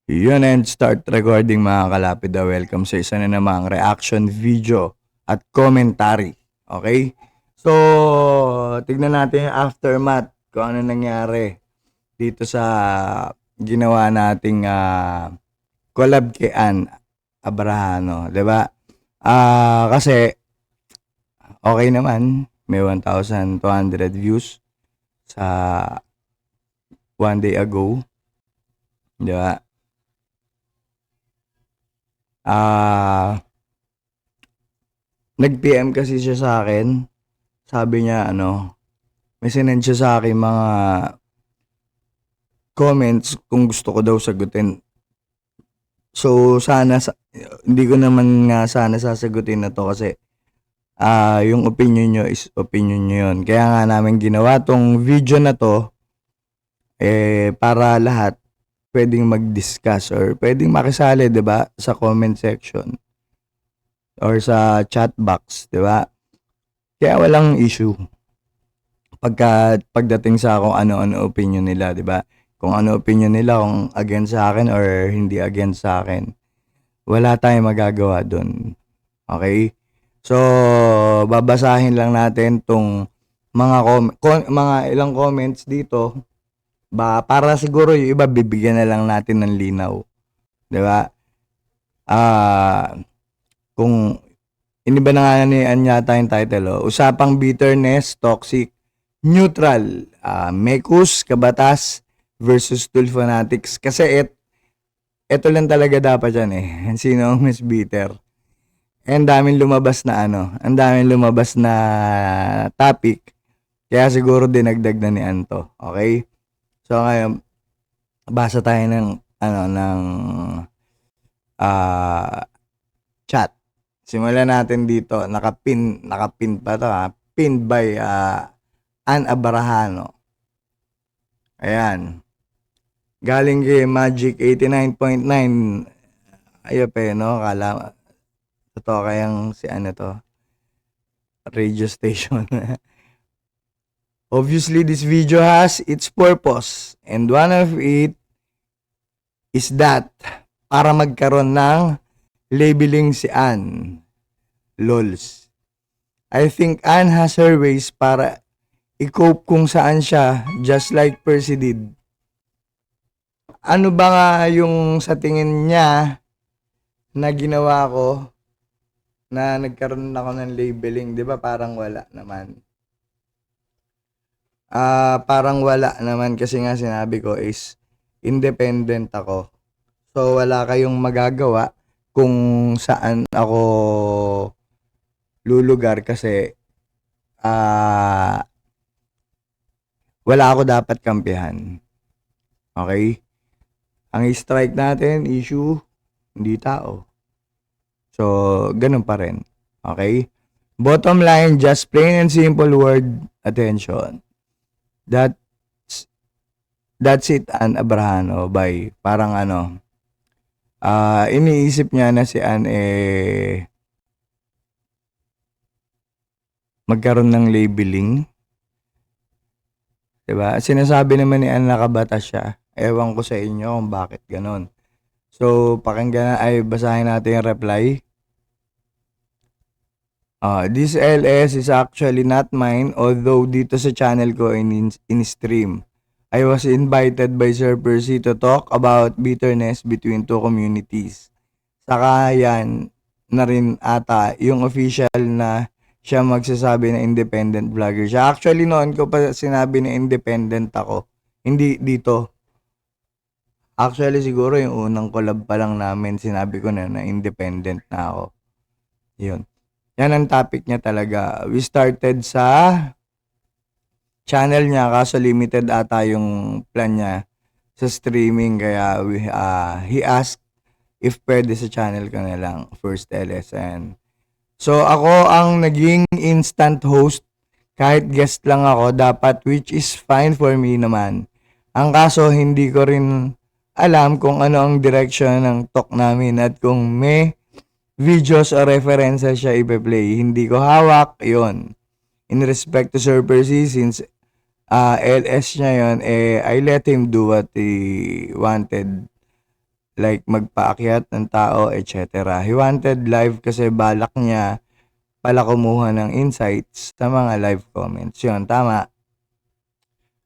Yun and start recording mga kalapid. Welcome sa isa na namang reaction video at commentary. Okay? So, tignan natin yung aftermath kung ano nangyari dito sa ginawa nating collab kay Ann Abrahano. 'Di ba? Kasi okay naman. May 1,200 views sa one day ago. 'Di ba? Nag-PM kasi siya sa akin. Sabi niya may sinend siya sa akin mga comments kung gusto ko daw sagutin. So hindi ko naman nga sana sasagutin na to kasi yung opinion nyo is opinion nyo yun. Kaya nga namin ginawa tong video na to para lahat pwedeng mag-discuss or pwedeng makisali, 'di ba, sa comment section or sa chat box, 'di ba? Kaya walang issue pagdating sa kung ano-ano opinion nila, 'di ba? Kung ano opinion nila, kung against sa akin or hindi against sa akin. Wala tayong magagawa doon. Okay? So, babasahin lang natin tong mga ilang comments dito para siguro yung iba bibigyan na lang natin ng linaw. 'Di ba? Kung iniba na nga niyan yata yung title, Usapang Bitterness, Toxic, Neutral, Mekus, Kabatas versus Tool Fanatics. Kasi ito lang talaga dapat yan Sino ang mas bitter? Ang daming lumabas na ang daming lumabas na topic. Kaya siguro dinagdag na ni Anto. Okay? So ngayon, basa tayo ng chat. Simulan natin dito. Nakapin pa to Pinned by Ann Abrahano. Ayan. Galing kay Magic 89.9. Ayop kala totoo kayang si to radio station. Obviously, this video has its purpose and one of it is that para magkaroon ng labeling si Ann. Lols. I think Ann has her ways para i-cope kung saan siya, just like Percy did. Ano ba nga yung sa tingin niya na ginawa ko na nagkaroon ako ng labeling? Di ba parang wala naman? Parang wala naman kasi nga sinabi ko is independent ako. So wala kayong magagawa kung saan ako lulugar kasi wala ako dapat kampihan. Okay? Ang strike natin, issue, hindi tao. So, ganun pa rin. Okay? Bottom line, just plain and simple word, attention. That's it, Ann Abrahano, by parang iniisip niya na si Ann magkaroon ng labeling. Diba? Sinasabi naman ni Ann nakabatas siya. Ewan ko sa inyo kung bakit ganon. So, pakinggan basahin natin yung reply. This LS is actually not mine, although dito sa channel ko in stream. I was invited by Sir Percy to talk about bitterness between two communities. Saka yan na rin ata yung official na siya magsasabi na independent vlogger siya. Actually, noon ko pa sinabi na independent ako. Hindi dito. Actually, siguro yung unang collab pa lang namin, sinabi ko na independent na ako. Yun. Yan ang topic niya talaga. We started sa channel niya, kaso limited ata yung plan niya sa streaming. Kaya he asked if pwede sa channel ko na lang, First LSN. So, ako ang naging instant host. Kahit guest lang ako, dapat, which is fine for me naman. Ang kaso, hindi ko rin alam kung ano ang direction ng talk namin at kung may videos o references siya ipe-play. Hindi ko hawak, yon. In respect to Sir Percy, since LS niya yon, I let him do what he wanted. like magpaakyat ng tao, etc. He wanted live kasi balak niya pala kumuha ng insights sa mga live comments. Yun, tama.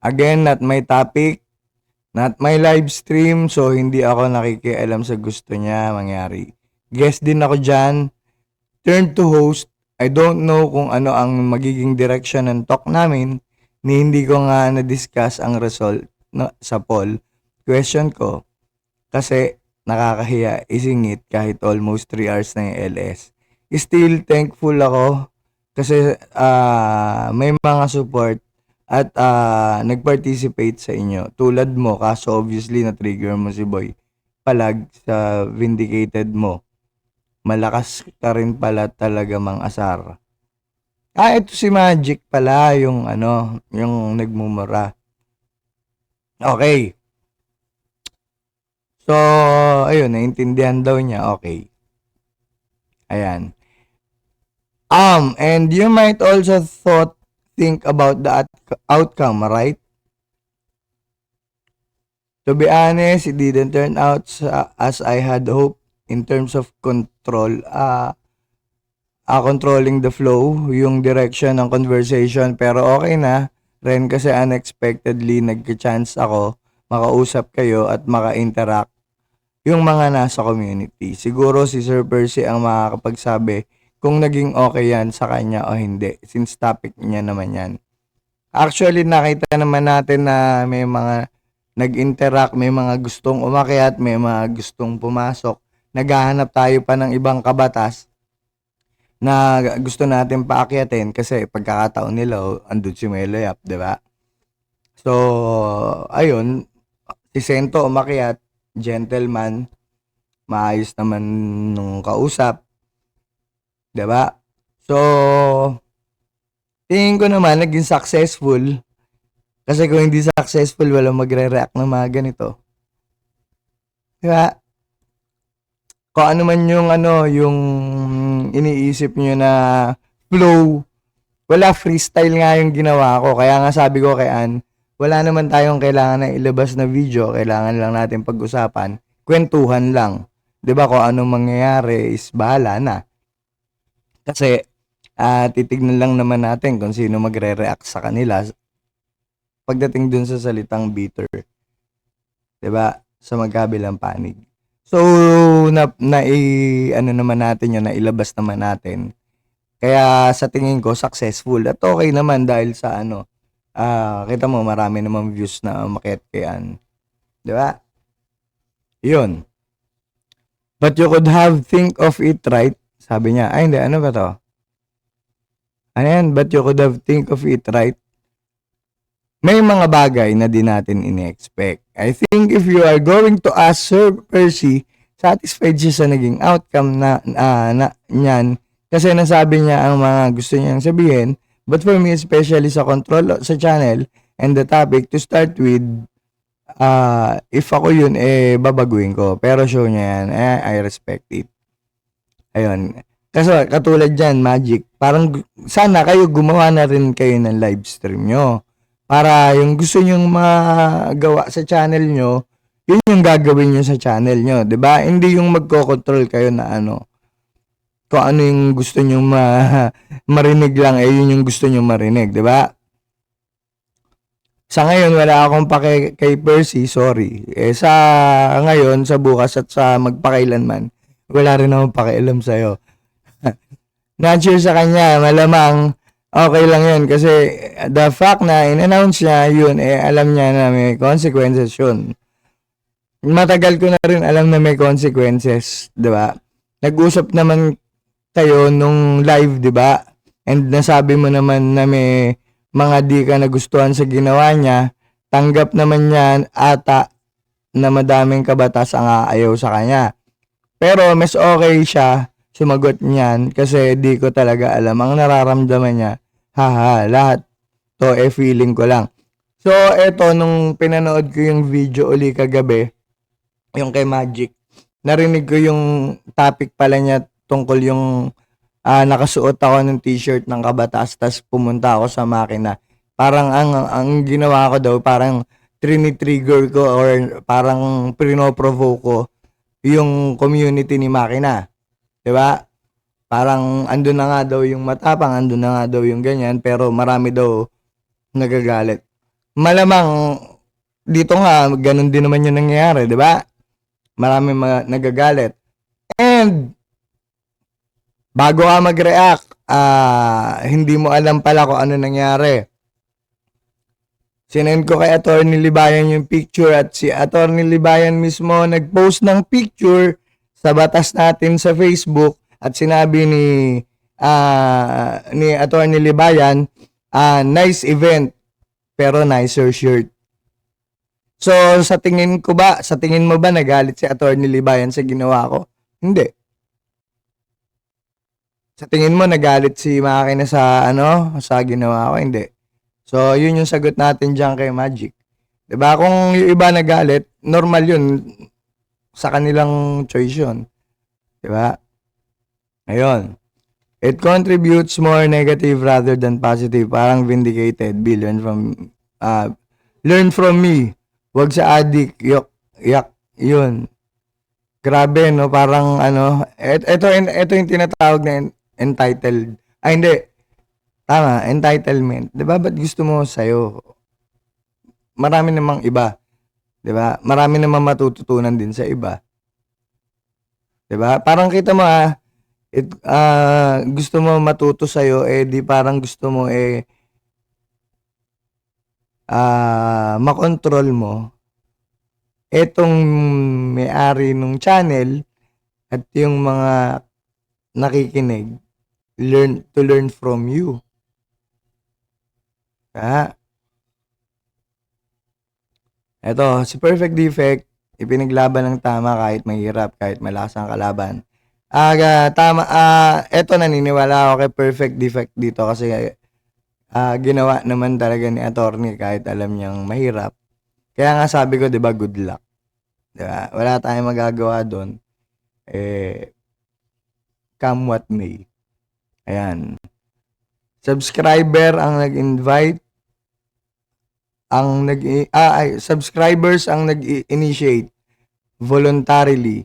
Again, not my topic, not my live stream, so hindi ako nakikialam sa gusto niya mangyari. Guest din ako dyan. Turn to host. I don't know kung ano ang magiging direction ng talk namin ni hindi ko nga na-discuss ang result sa poll. Question ko, kasi nakakahiya isingit kahit almost 3 hours na yung LS. Still thankful ako kasi may mga support at nag-participate sa inyo. Tulad mo, kaso obviously na-trigger mo si Boy Palag sa vindicated mo. Malakas ka rin pala talaga mang asar. Ito si Magic pala yung yung nagmumura. Okay. So, ayun, naintindihan daw niya. Okay. Ayan. And you might also think about the outcome, right? To be honest, it didn't turn out as I had hoped in terms of control. Controlling the flow, yung direction ng conversation, pero okay na rin kasi unexpectedly nagka-chance ako makausap kayo at maka-interact yung mga nasa community. Siguro si Sir Percy ang makakapagsabi kung naging okay yan sa kanya o hindi, since topic niya naman yan. Actually, nakita naman natin na may mga nag-interact, may mga gustong umakyat, may mga gustong pumasok. Naghahanap tayo pa ng ibang kabatas na gusto natin paakyatin kasi pagkakataon nila, andun si Meloyap, di ba? So, ayun, si Sento umakyat, gentleman, maayos naman nung kausap, di ba? So, tingin ko naman naging successful kasi kung hindi successful, walang magre-react ng mga ganito. Di ba? Kung ano man yung iniisip nyo na flow, wala, freestyle nga yung ginawa ko. Kaya nga sabi ko kay Ann, wala naman tayong kailangan na ilabas na video, kailangan lang natin pag-usapan, kwentuhan lang. 'Di ba, kung anong mangyayari is bahala na. Kasi titignan lang naman natin kung sino magre-react sa kanila pagdating dun sa salitang bitter. 'Di ba? Sa magkabilang panig. So, naman natin yun, nailabas naman natin. Kaya sa tingin ko, successful. At okay naman dahil sa kita mo, marami namang views na umakyat kay Ann. Di ba? Yun. But you could have think of it right. Sabi niya, hindi, ano ba to? Ano yan? But you could have think of it right. May mga bagay na di natin ini-expect. I think if you are going to ask Sir Percy, satisfied siya sa naging outcome na niyan kasi nasabi niya ang mga gusto niyang sabihin. But for me, especially sa control sa channel and the topic, to start with, if ako yun, babaguhin ko. Pero show niya yan, I respect it. Ayun. Kasi katulad dyan, Magic, parang sana kayo gumawa na rin kayo ng live stream nyo. Para yung gusto nyong magawa sa channel nyo, yun yung gagawin nyo sa channel nyo. 'Di ba? Hindi yung magko-control kayo na kung ano yung gusto nyong marinig lang, yun yung gusto nyong marinig. 'Di ba? Sa ngayon, wala akong pake kay Percy, sorry. Sa ngayon, sa bukas at sa magpakailanman, wala rin akong pakialam sa'yo. Not sure sa kanya, malamang okay lang yun kasi the fact na in-announce niya yun, alam niya na may consequences yun. Matagal ko na rin alam na may consequences, di ba? Nag-usap naman kayo nung live, di ba? And nasabi mo naman na may mga di ka nagustuhan sa ginawa niya. Tanggap naman niya ata na madaming kabatas ang ayaw sa kanya. Pero mas okay siya sumagot niyan kasi di ko talaga alam ang nararamdaman niya. Lahat to feeling ko lang. So, eto, nung pinanood ko yung video uli kagabi, yung kay Magic, narinig ko yung topic pala niya tungkol yung nakasuot ako ng t-shirt ng kabatas, tas pumunta ako sa makina. Parang ang ginawa ko daw, parang trigger ko or parang pinoprovoke ko yung community ni Makina. 'Di ba? Parang andun na nga daw yung matapang, andun na nga daw yung ganyan, pero marami daw nagagalit. Malamang dito nga ganun din naman yung nangyayari, 'di ba? Marami nagagalit. And bago ka mag-react, hindi mo alam pala kung ano nangyari. Sinend ko kay Attorney Libayan yung picture at si Attorney Libayan mismo nag-post ng picture sa batas natin sa Facebook at sinabi ni Attorney Libayan, nice event pero nicer shirt. So sa tingin mo ba nagalit si Attorney Libayan sa ginawa ko? Hindi. Sa tingin mo nagalit si Makina sa ginawa ko? Hindi. So, yun yung sagot natin dyan kay Magic. 'Di ba? Kung yung iba nagalit, normal yun. Sa kanilang choice yun. 'Di ba? Ayun. It contributes more negative rather than positive. Parang vindicated. Learn from me. Wag sa addict. Yak. Yun. Grabe, no? Parang ito yung tinatawag na entitled. Ay, hindi. Tama, entitlement. 'Di ba? Ba't gusto mo sa'yo? Marami namang iba. 'Di ba? Marami namang matututunan din sa iba. 'Di ba? Parang kita mo gusto mo matuto sa'yo, di parang gusto mo makontrol mo etong may-ari nung channel at yung mga nakikinig learn from you. Eto, si Perfect Defect, ipinaglaban ng tama kahit mahirap, kahit malakas ang kalaban. Eto naniniwala ako kay Perfect Defect dito kasi ginawa naman talaga ni attorney kahit alam niyang mahirap. Kaya nga sabi ko, 'di ba, good luck. 'Di ba? Wala tayong magagawa doon. Come what may. Ayan. Subscriber ang nag-invite subscribers ang nag-initiate voluntarily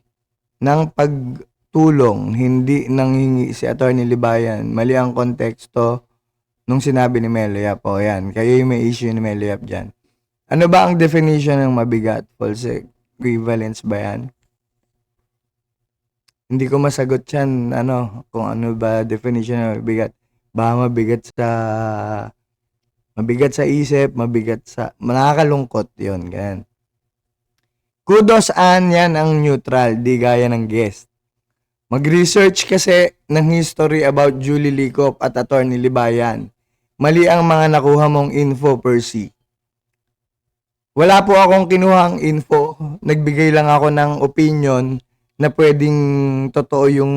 ng pagtulong, hindi nanghingi si Attorney Libayan. Mali ang konteksto nung sinabi ni Meliap. O yan, kayo yung may issue ni Meliap dyan. Ano ba ang definition ng mabigat? False equivalence ba yan? Hindi ko masagot yan, kung ano ba definition ng mabigat. Baka mabigat sa isip, nakakalungkot yun, ganyan. Kudos yan ang neutral, di gaya ng guest. Mag-research kasi ng history about Julie Licop at Attorney Libayan. Mali ang mga nakuha mong info per se. Wala po akong kinuhang info, nagbigay lang ako ng opinion na pwedeng totoo yung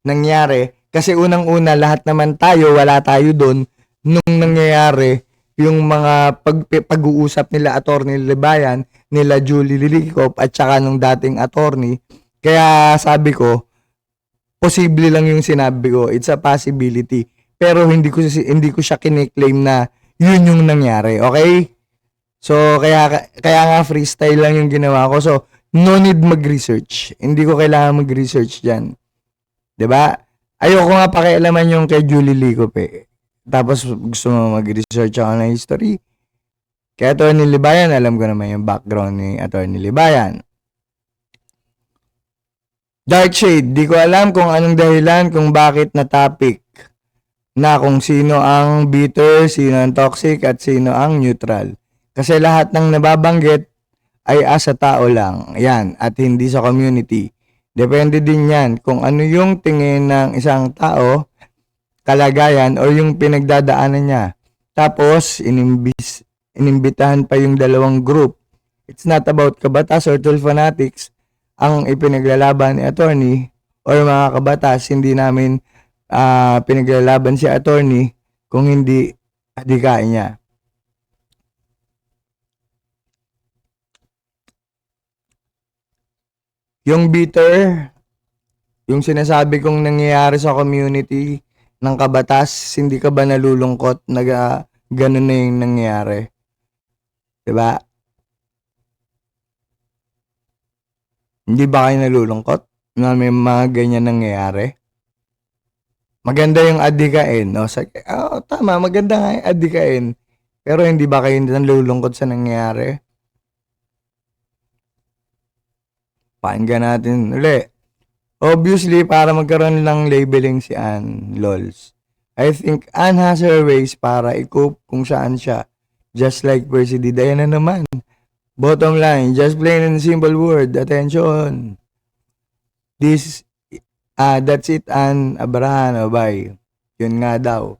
nangyari. Kasi unang-una, lahat naman tayo, wala tayo doon nung nangyayari yung mga pag-uusap nila Attorney Libayan, nila Julie Licop at saka nung dating attorney. Kaya sabi ko, posible lang yung sinabi ko. It's a possibility. Pero hindi ko siya kine-claim na yun yung nangyari. Okay? So, kaya nga freestyle lang yung ginawa ko. So, no need mag-research. Hindi ko kailangan mag-research dyan. 'Di ba? Ayoko nga pakialaman yung kay Julie Licop Tapos gusto mo mag-research ako ng history. Kaya Attorney Libayan, alam ko naman yung background ni Attorney Libayan. Dark Shade, di ko alam kung anong dahilan kung bakit na topic na kung sino ang bitter, sino ang toxic, at sino ang neutral. Kasi lahat ng nababanggit ay asa tao lang. Yan, at hindi sa community. Depende din yan kung ano yung tingin ng isang tao, kalagayan, o yung pinagdadaanan niya. Tapos, inimbitahan pa yung dalawang group. It's not about kabatas or tool fanatics ang ipinaglalaban ni attorney or mga kabatas. Hindi namin pinaglalaban si attorney kung hindi adikain niya. Yung bitter, yung sinasabi kong nangyayari sa community ng kabatas, hindi ka ba nalulungkot na ganun na yung nangyayari? 'Di ba? Hindi ba kayo nalulungkot na may mga ganyan nangyayari? Maganda yung adhikain, no? Tama, maganda nga yung adhikain. Pero hindi ba kayo nalulungkot sa nangyayari? Pakinggan natin uli. Obviously, para magkaroon ng labeling si Ann, lols. I think Ann has her ways para i-cope kung saan siya. Just like Percy did. Ayan na naman. Bottom line, just plain and simple word, attention. That's it, Ann Abrahano, bye. Yun nga daw.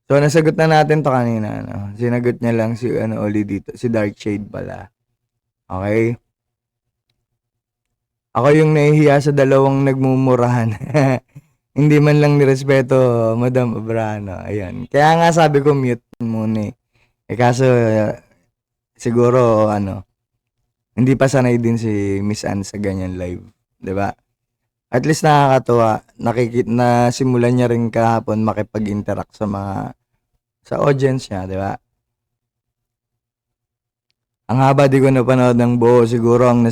So, nasagot na natin to kanina. No? Sinagot niya lang si Oli dito. Si Darkshade pala. Okay? Ako yung nahihiya sa dalawang nagmumurahan. Hindi man lang nirespeto, Madam Abrahano. Ayan. Kaya nga sabi ko mute muna eh. Kaso, siguro, hindi pa sanay din si Miss Ann sa ganyan live. 'Di ba? At least nakakatuwa. Na simulan niya rin kahapon makipag-interact sa audience niya, 'di ba? Ang haba di ko napanood ng buo. Siguro ang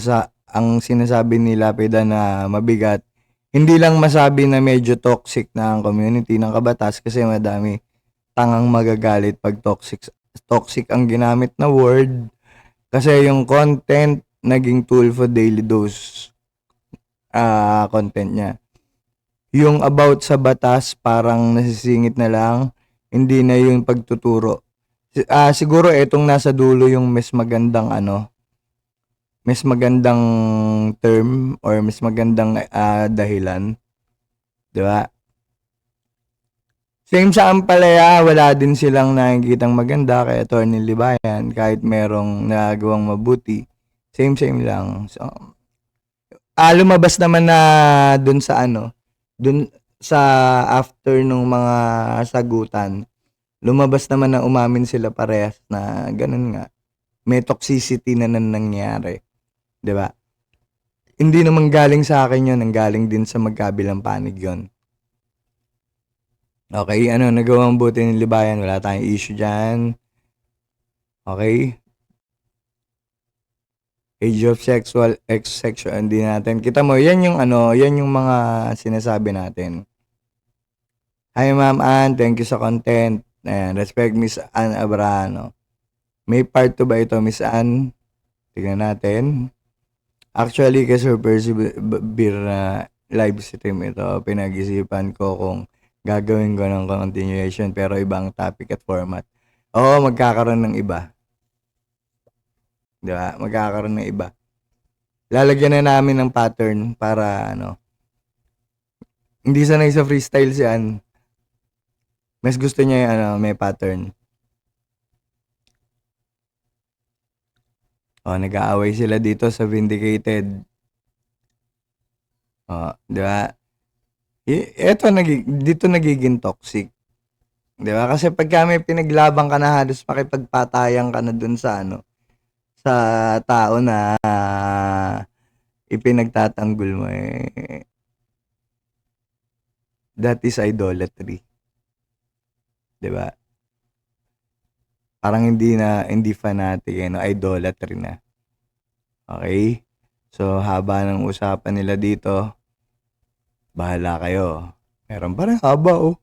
sinasabi ni Lapida na mabigat, hindi lang masabi na medyo toxic na ang community ng Kabatas kasi madami tangang magagalit pag toxic ang ginamit na word kasi yung content naging tool for daily dose content niya. Yung about sa batas parang nasisingit na lang, hindi na yung pagtuturo. Siguro etong nasa dulo yung mas magandang term or mas magandang dahilan. 'Di ba? Same sa Ampalaya, wala din silang nakikitang maganda kay Atty. Libayan kahit merong nagawang mabuti. Same lang. So, lumabas naman na dun sa after nung mga sagutan, lumabas naman na umamin sila parehas na ganun nga. May toxicity na nangyari. 'Di ba? Hindi naman galing sa akin yun, ang galing din sa magkabilang panig yun. Okay, nagawang buti ng Libayan, wala tayong issue dyan. Okay? Age of sexual hindi natin. Kita mo, yan yung mga sinasabi natin. Hi Ma'am Ann, thank you sa content. Ayan, respect Miss Ann Abrahano. May part 2 ba ito, Miss Ann? Tignan natin. Actually, kay Sir Percy Beer na live stream ito, pinag-isipan ko kung gagawin ko ng continuation pero ibang topic at format. Oo, magkakaroon ng iba. Diba? Magkakaroon ng iba. Lalagyan na namin ng pattern para hindi sanay sa freestyle si Ann. Mas gusto niya yung may pattern. Nag-aaway sila dito sa Vindicated. Di ba? Dito nagiging toxic. Di ba? Kasi pag may pinaglaban ka na halos makipagpatayan ka na dun sa sa tao na ipinagtatanggol mo that is idolatry. 'Di ba? Parang hindi fanatic idolatry na. Okay? So haba ng usapan nila dito. Bahala kayo. Meron pa rin haba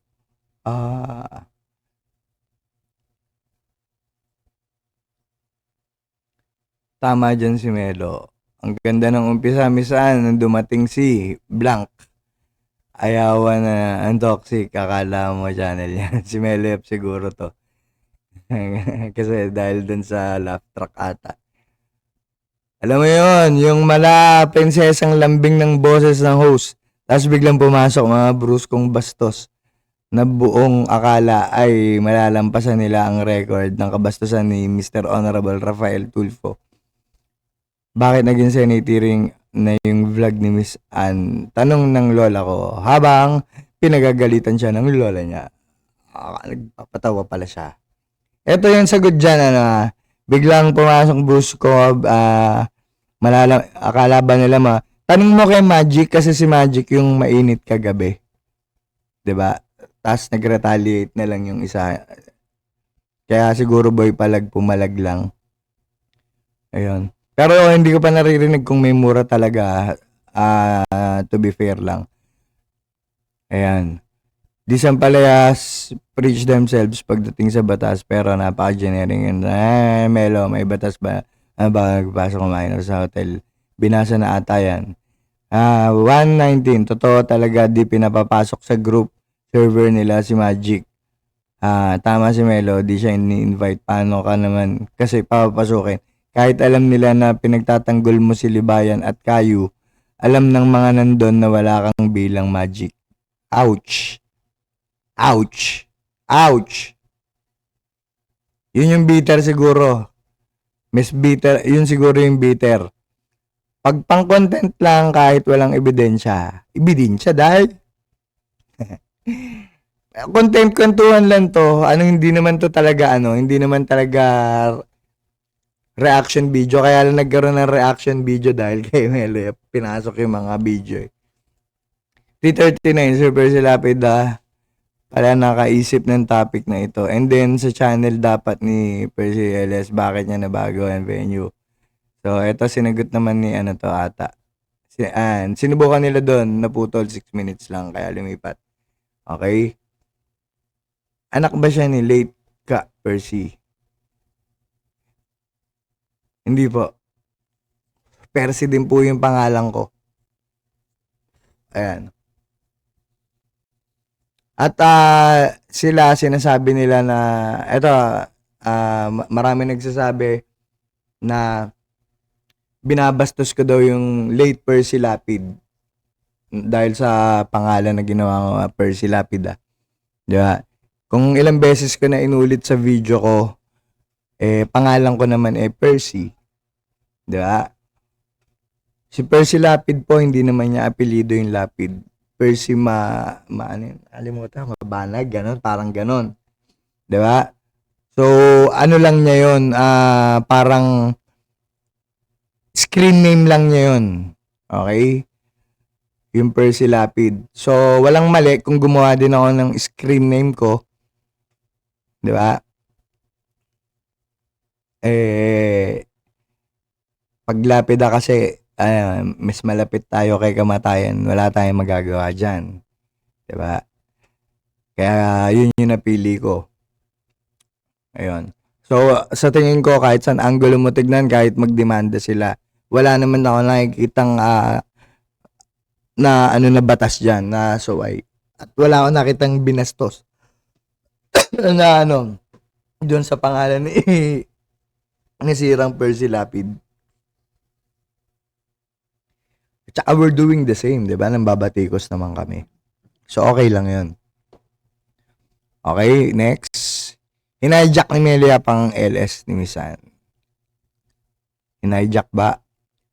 Tama dyan si Melo. Ang ganda ng umpisa, misaan, nung dumating si Blank. Ayawan na, ang toxic, akala mo channel yan. Si Melo F siguro to. Kasi dahil dun sa laugh track ata. Alam mo yon yung prinsesang lambing ng boses ng host. Tapos biglang pumasok mga bruskong bastos na buong akala ay malalampasan nila ang record ng kabastusan ni Mr. Honorable Rafael Tulfo. Bakit naging senatoring na yung vlog ni Miss Ann? Tanong ng lola ko habang pinagagalitan siya ng lola niya. Nagpapatawa pala siya. Ito yung sagot dyan, biglang pumasok Bruce Cobb, akala ba nila tanong mo kay Magic kasi si Magic yung mainit kagabi. 'Di ba? Tapos nag-retaliate na lang yung isa. Kaya siguro boy palag pumalag lang. Ayun. Pero hindi ko pa naririnig kung may mura talaga, to be fair lang. Ayan. These Sampalayas preach themselves pagdating sa batas pero napaka-generic yun. Melo, may batas ba? Ano ba nagpasok kumain sa hotel? Binasa na ata yan. 119. Totoo talaga di pinapapasok sa group server nila si Magic. Tama si Melo, di siya ini-invite. Paano ka naman? Kasi papapasukin. Kahit alam nila na pinagtatanggol mo si Libayan at Kayu, alam ng mga nandun na wala kang bilang Magic. Ouch. Ouch. Ouch. Yun yung bitter siguro. Miss bitter, yun siguro yung bitter. Pag pang content lang kahit walang ebidensya dahil content kwentuhan lang to, hindi naman to talaga hindi naman talaga reaction video, kaya lang nagkaroon ng reaction video dahil kay Melo, pinasok yung mga video eh. 339, Super Silapid pala nakaisip ng topic na ito. And then sa channel dapat ni Percy LS, bakit niya nabago ang venue? So ito sinagot naman ni to ata. Sinubukan nila doon, naputol 6 minutes lang kaya lumipat. Okay? Anak ba siya ni late ka Percy? Hindi po. Percy din po yung pangalan ko. Ayan. At sila sinasabi nila na eto marami nagsasabi na binabastos ko daw yung late Percy Lapid dahil sa pangalan na ginawa ko Percy Lapid di ba? Kung ilang beses ko na inulit sa video ko pangalan ko naman Percy, di ba? Si Percy Lapid po hindi naman niya apelyido yung Lapid. Percy mabanag, ganon, parang ganon. Di ba? So, ano lang niya yun, parang screen name lang niya yun. Okay? Yung Percy Lapid. So, walang mali kung gumawa din ako ng screen name ko. Di ba? Pag Lapida kasi, mas malapit tayo kay kamatayan, wala tayong magagawa dyan. Diba? Kaya yun yung napili ko. Ayun. So, sa tingin ko, kahit saan angulo mo tignan, kahit magdemanda sila, wala naman ako nakikitang na batas dyan, na suway. At wala ako nakitang binastos na doon sa pangalan ni Sirang Percy Lapid. Tsaka we're doing the same, di ba? Nambabatikos naman kami. So, okay lang yun. Okay, next. Hinayjack ni Melia pang LS ni Misan. Hinayjack ba?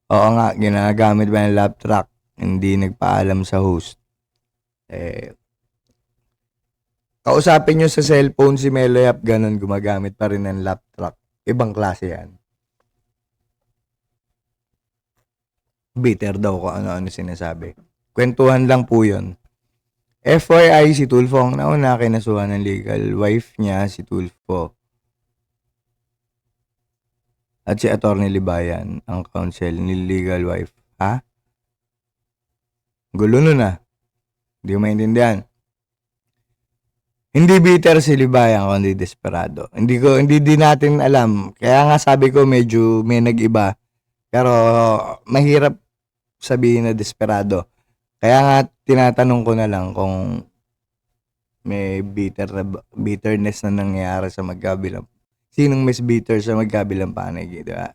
Oo nga, ginagamit ba ng lap track? Hindi nagpaalam sa host. Kausapin nyo sa cellphone si Melia, ganun, gumagamit pa rin ng lap track. Ibang klase yan. Bitter daw kung ano-ano sinasabi. Kwentuhan lang po yun. FYI, si Tulfo ang nauna kinasuhan ng legal wife niya, si Tulfo. At si Atty. Libayan, ang counsel ni legal wife. Ha? Gulo nun Hindi ko maintindihan. Hindi bitter si Libayan, kundi desperado. Hindi din natin alam. Kaya nga sabi ko medyo may nag-iba. Pero mahirap sabihin na desperado. Kaya nga tinatanong ko na lang kung may bitterness na nangyayari sa magkabilang. Sinong mas bitter sa magkabilang panig, di ba?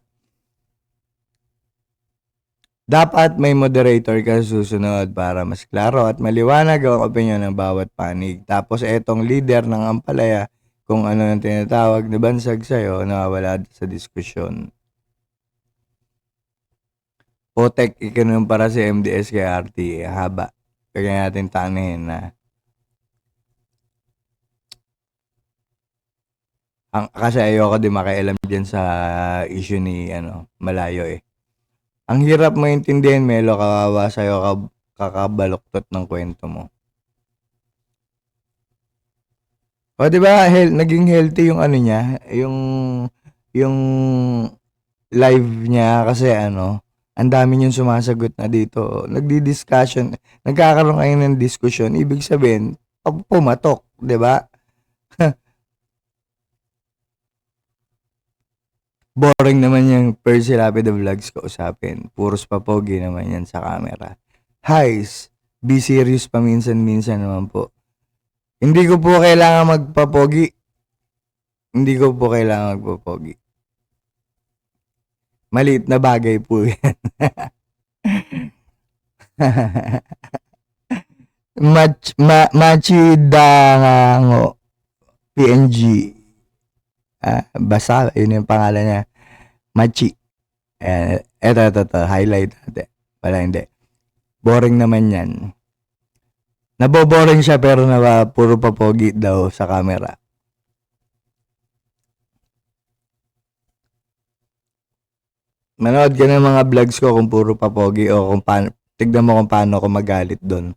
Dapat may moderator ka susunod para mas klaro at maliwanag ang opinion ng bawat panig. Tapos etong leader ng ampalaya, kung ano ang tinatawag na bansag sa'yo, nawawala sa diskusyon. Potek, ikinun para si MDS kay RT, haba. Kaya natin tanahin na. Kasi ayoko din makialam dyan sa issue ni Malayo Ang hirap maintindihan, Melo, kawawa sa'yo, kakabaluktot ng kwento mo. O, di ba, naging healthy yung niya, yung live niya kasi ano, ang dami niyong sumasagot na dito. Nagdi-discussion, nagkakaroon kayo ng diskusyon. Ibig sabihin, pumatok, 'di ba? Boring naman yung Percy Lapid Vlogs ko usapin. Puros papogi naman yan sa camera. Highs, be serious paminsan-minsan naman po. Hindi ko po kailangan magpapogi. Hindi ko po kailangan magpapogi. Maliit na bagay po yan. Machi Dangango PNG. Basta, yun yung pangalan niya. Machi. Eto. Highlight natin. Wala, hindi. Boring naman yan. Naboboring siya pero puro papogi daw sa camera. Manood ka ng mga vlogs ko kung puro papogi o kung paano, tignan mo kung paano ako magalit doon.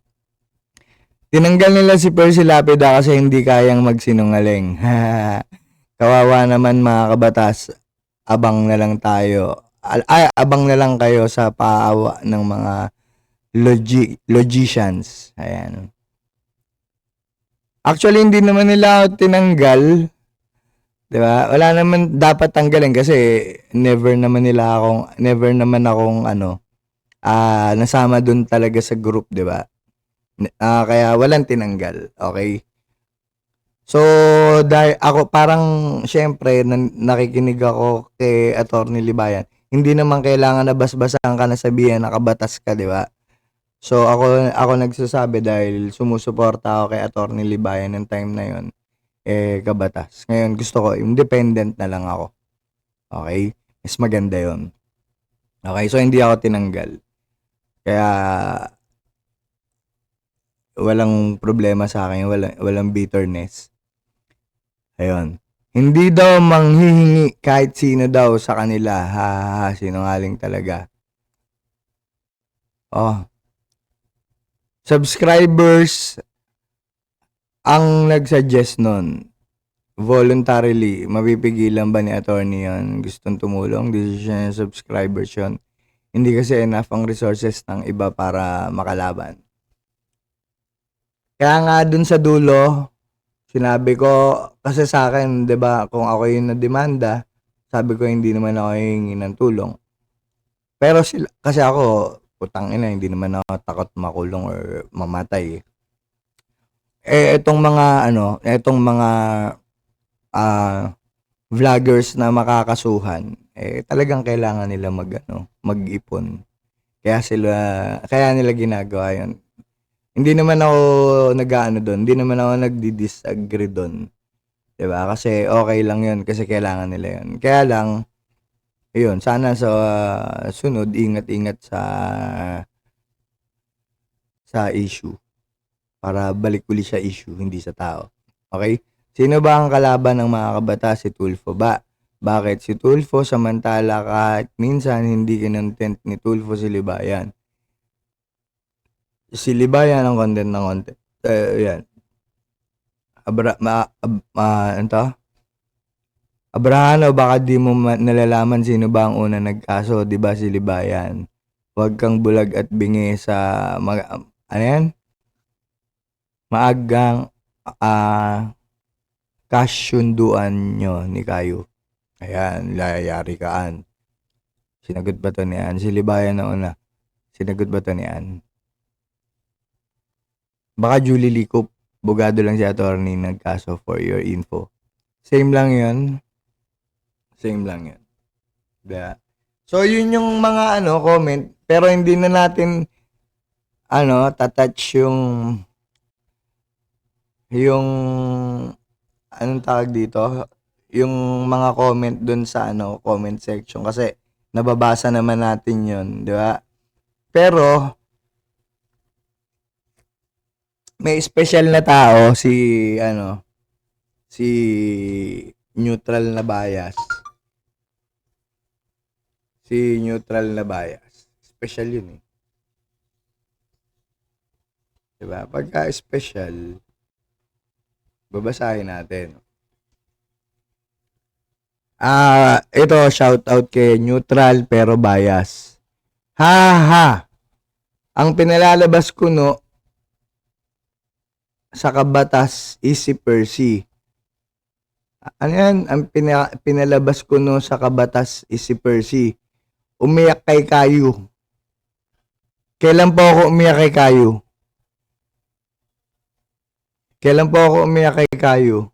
Tinanggal nila si Percy Lapida kasi hindi kayang magsinungaling. Kawawa naman mga kabatas. Abang na lang tayo. Abang na lang kayo sa paawa ng mga logicians. Ayan. Actually, hindi naman nila ako tinanggal. 'Di ba? Wala naman dapat tanggalin kasi never naman akong nasama dun talaga sa group, 'di ba? Kaya walang tinanggal. Okay? So, dahil ako parang syempre nakikinig ako kay Attorney Libayan. Hindi naman kailangan na basbasan ka na sabihan na kabatas ka, 'di ba? So ako nagsasabi dahil sumusuporta ako kay Attorney Libayan ng time na 'yon, kabatas. Ngayon gusto ko independent na lang ako. Okay? Mas maganda 'yon. Okay, so hindi ako tinanggal. Kaya walang problema sa akin, walang bitterness. Ayun. Hindi daw manghihingi kahit sino daw sa kanila. Sinungaling talaga. Oh. Subscribers ang nagsuggest nun. Voluntarily, mapipigilan ba ni attorney yun? Gustong tumulong, decision ng subscribers yun. Hindi kasi enough ang resources ng iba para makalaban. Kaya nga dun sa dulo, sinabi ko, kasi sa akin, 'di ba, kung ako yung nademanda, sabi ko hindi naman ako hihingi ng tulong. Pero kasi ako, putang ina, hindi naman ako takot makulong or mamatay. Etong mga vloggers na makakasuhan, talagang kailangan nila mag-ipon. Kaya nila ginagawa 'yon. Hindi naman ako doon, hindi naman ako nagdi-disagree doon. 'Di ba? Kasi okay lang 'yon kasi kailangan nila 'yon. Kaya lang ayun, sana sa sunod ingat-ingat sa issue para balik uli sa issue, hindi sa tao. Okay? Sino ba ang kalaban ng mga kabatas? Si Tulfo ba? Bakit si Tulfo samantala kahit minsan hindi kinontent ni Tulfo si Libayan? Si Libayan ang content ng content. Yan. Abrahano, baka di mo nalalaman sino ba ang una nagkaso, di ba si Libayan? Huwag kang bulag at bingi sa maagang kasyunduan nyo ni Kayo. Ayan, layari kaan. Sinagot ba to ni Ann? Si Libayan na una. Sinagot ba to ni Ann? Baka Julie Likop. Bugado lang si attorney nagkaso for your info. Same lang yun. Diba? So, yun yung mga comment. Pero hindi na natin tatouch yung anong tawag dito? Yung mga comment dun sa comment section kasi nababasa naman natin yun, di ba? Pero may special na tao si neutral na bias. Si neutral na bias. Special yun eh. Diba? Pagka special, babasahin natin. Ito, shout out kay Neutral pero Bias. Ha! Ang pinalalabas ko no sa kabatas is si Percy. Ano yan? Ang pinalabas ko no sa kabatas is si Percy. Umiyak kay Kayu. Kailan po ako umiyak kay Kayu? Kailan po ako umiyak kay Kayu?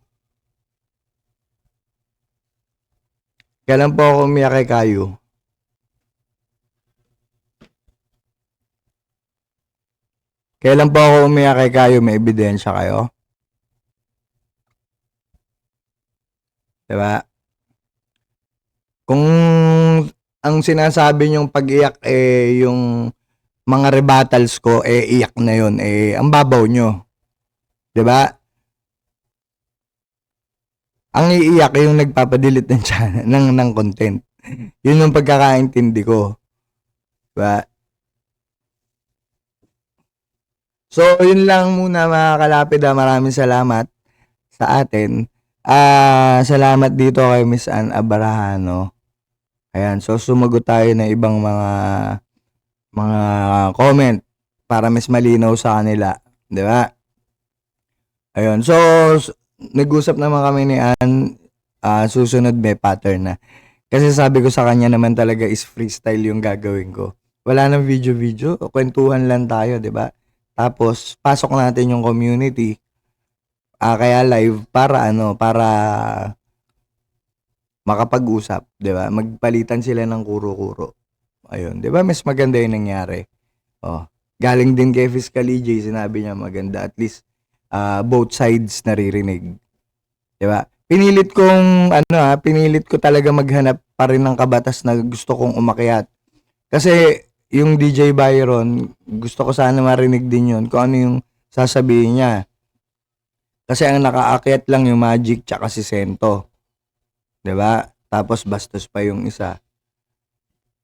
Kailan po ako umiyak kay Kayu? Kailan po ako umiyak kay Kayu? May ebidensya kayo? Diba? Kung ang sinasabi niyong pag-iyak yung mga rebuttals ko iyak na yun ang babaw nyo. 'Di ba? Ang iiyak yung nagpapadelete ng channel ng content. Yun yung pagkakaintindi ko. 'Di ba? So, yun lang muna mga kalapid. Maraming salamat sa atin. Salamat dito kay Miss Ann Abarahano. Ayan, so sumagot tayo ng ibang mga comment para mas malinaw sa kanila, 'di ba? Ayun. So, nag-usap naman kami ni Ann, susunod may pattern na. Kasi sabi ko sa kanya naman talaga is freestyle yung gagawin ko. Wala nang video-video, kwentuhan lang tayo, 'di ba? Tapos pasok natin yung community. Kaya live para makapag-usap, 'di ba? Magpalitan sila ng kuro-kuro. Ayun, 'di ba? Mas maganda 'yung nangyari. Oh, galing din kay Fiscal EJ, sinabi niya maganda at least both sides naririnig. 'Di ba? Pinilit ko talaga maghanap pa rin ng kabatas na gusto kong umakyat. Kasi yung DJ Byron, gusto ko sana marinig din 'yun kung ano yung sasabihin niya. Kasi ang nakaakyat lang yung Magic tsaka si Sento. 'Di ba? Tapos bastos pa yung isa.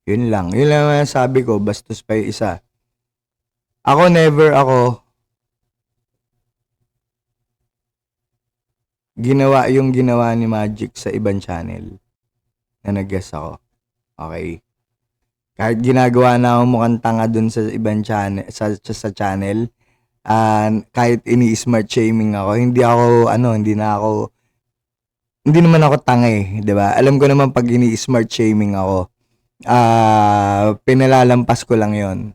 Yun lang ang sabi ko, bastos pa yung isa. Ako never ginawa yung ginawa ni Magic sa ibang channel na nag-guest ako. Okay. Kahit ginagawa na ako mukhang tanga dun sa ibang channel, sa channel, kahit ini-smart shaming ako, hindi naman ako tanga eh, 'di ba? Alam ko naman pag ini-smart shaming ako, pinalalampas ko lang 'yon.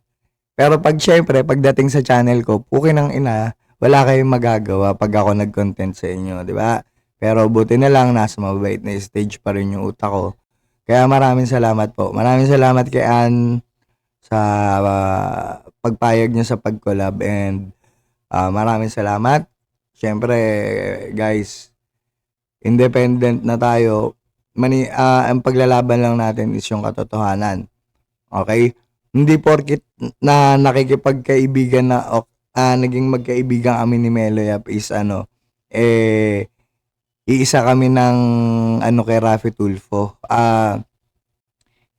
Pero syempre, pagdating sa channel ko, puki ng ina, wala kayong magagawa pag ako nag-content sa inyo, 'di ba? Pero buti na lang nasa mabait na stage pa rin yung utak ko. Kaya maraming salamat po. Maraming salamat kay Ann sa pagpayag niya sa pag-collab and maraming salamat. Syempre, guys, independent na tayo. Ang paglalaban lang natin is yung katotohanan. Okay? Hindi porkit na nakikipagkaibigan na naging magkaibigan kami ni Meloyap is iisa kami ng kay Raffy Tulfo.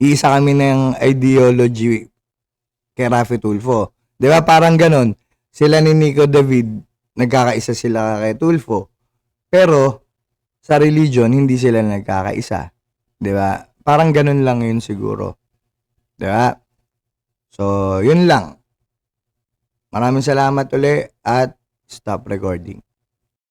Iisa kami ng ideology kay Raffy Tulfo. 'Di ba parang ganun? Sila ni Nico David, nagkakaisa sila kay Tulfo. Pero sa religion hindi sila nagkakaisa. 'Di ba? Parang ganun lang 'yun siguro. 'Di ba? So, 'yun lang. Maraming salamat uli at stop recording.